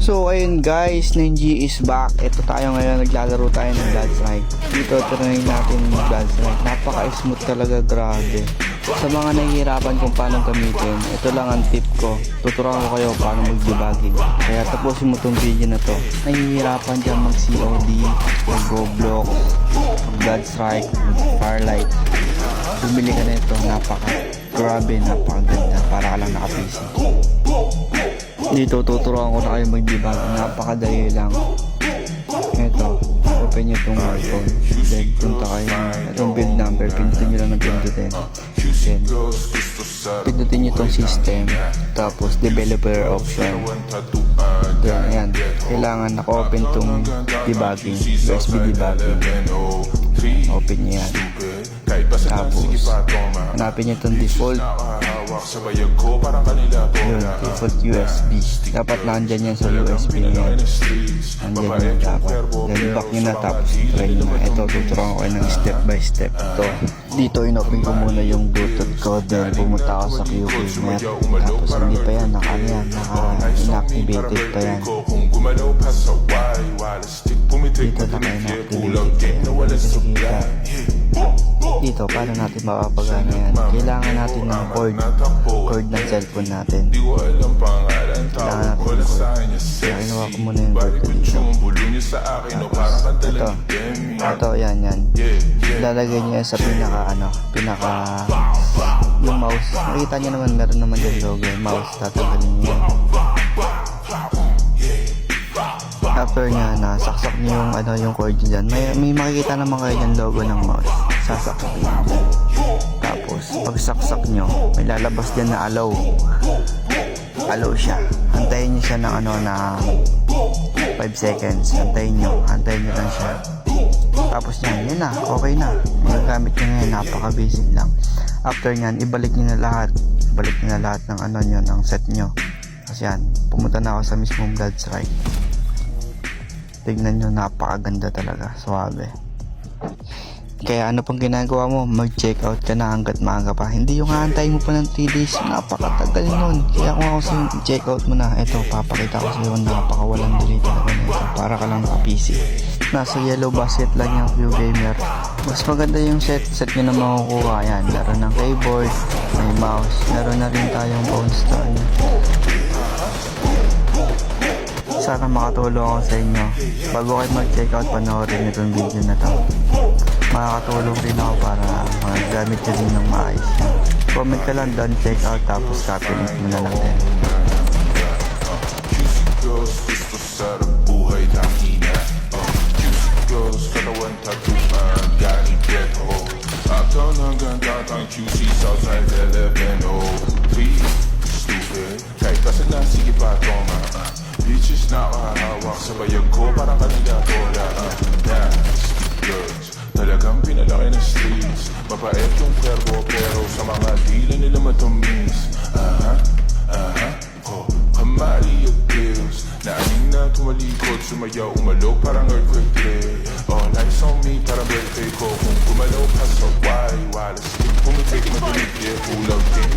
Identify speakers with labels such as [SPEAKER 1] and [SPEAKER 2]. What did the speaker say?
[SPEAKER 1] So ayun guys, Nenji is back. Ito tayo ngayon, naglalaro tayo ng Bloodstrike. Dito try natin yung Bloodstrike. Napaka-smooth talaga, grabe. Sa mga nahihirapan kung paano gamitin, ito lang ang tip ko. Tuturuan ko kayo paano mag-debugging. Kaya tapusin mo tong video na to. Nahihirapan dyan mag-COD, mag-Roblox, mag-Bloodstrike, mag-Firelight. Bumili ka na ito, grabe, napakaganda. Para ka lang naka-PC. Dito tuturuan ko na kayo mag-debug. Napakadali lang. Ito, open nyo itong iPhone. Then punta kayo itong build number. Pindutin nyo lang ng pindutin. Then pindutin nyo itong system. Tapos developer option. Then ayan, kailangan naka-open itong debugging, USB debugging. Open nyo yan. Tapos hanapin nyo itong default. Yun, default USB. Dapat nandyan yan sa USB yan. Nandyan yan dapat. Then back nyo na, tapos try nyo na. Ito, tuturuan ko kayo ng step by step. Ito, dito inopen ko muna yung Bluetooth ko. Then pumunta ako sa QGamer. Tapos hindi pa yan, naka-inactivated pa yan. Dito naka-inactivated pa yan. Sige, dito, paano natin mapapagana yan? Kailangan natin ng cord ng cellphone natin. Kailangan natin ng cord. Kaya kinuha ko muna yung cord ko dito. Ito, yan. Lalagay nyo yan sa pinaka yung mouse. Nakita nyo naman, meron naman yung logo. Yung mouse, tatanggalin nyo yan. After nya, nasaksak nyo yung cord nyo dyan. May makikita naman kayo yung logo ng mouse. Sasaksak nyo dyan. Tapos, pag saksak nyo, may lalabas dyan na allow. Allow siya. Antayin nyo siya ng na 5 seconds. Antayin nyo lang siya. Tapos yan na, okay na. Magagamit nyo ngayon, napaka-basic lang. After nyan, ibalik nyo na lahat. Ibalik nyo na lahat ng nyo, ng set nyo. Kasi yan, pumunta na ako sa mismong Bloodstrike. Tignan nyo, napakaganda talaga, suwabe. Kaya ano pang ginagawa mo, mag-check out ka na hanggat maaga pa. Hindi yung haantay mo pa ng 3 days, napakatagal nun. Kaya kung ako sa'yo, check out mo na. Ito, papakita ko sa'yo, napakawalang delay talaga na ito. Para ka lang naka-PC. Nasa yellow basket lang yung QGamer. Mas maganda yung set nyo na makukuha. Yan, laro ng keyboard, may mouse, meron na rin tayong phone stand. Sana makatulong ako sa inyo. Bago kayo mag-check out, panoorin itong video na to. Makakatulong rin ako para magagamit nyo rin ng maayos. Comment ka lang doon, check out, tapos copy link mo na lang din.
[SPEAKER 2] Bitches nakahawak sa bayag ko, parang kanila bola. Talagang pinalaki ng streets. Mapait yung perbo pero sa mga dila nila matamis. Kamali yung pills. Naaning na tumalikod, sumayaw, umalog parang earthquake day. All eyes on me, parang birthday ko. Kung gumalaw ka sa why, wala stick, pumitik, madilig, pulag din.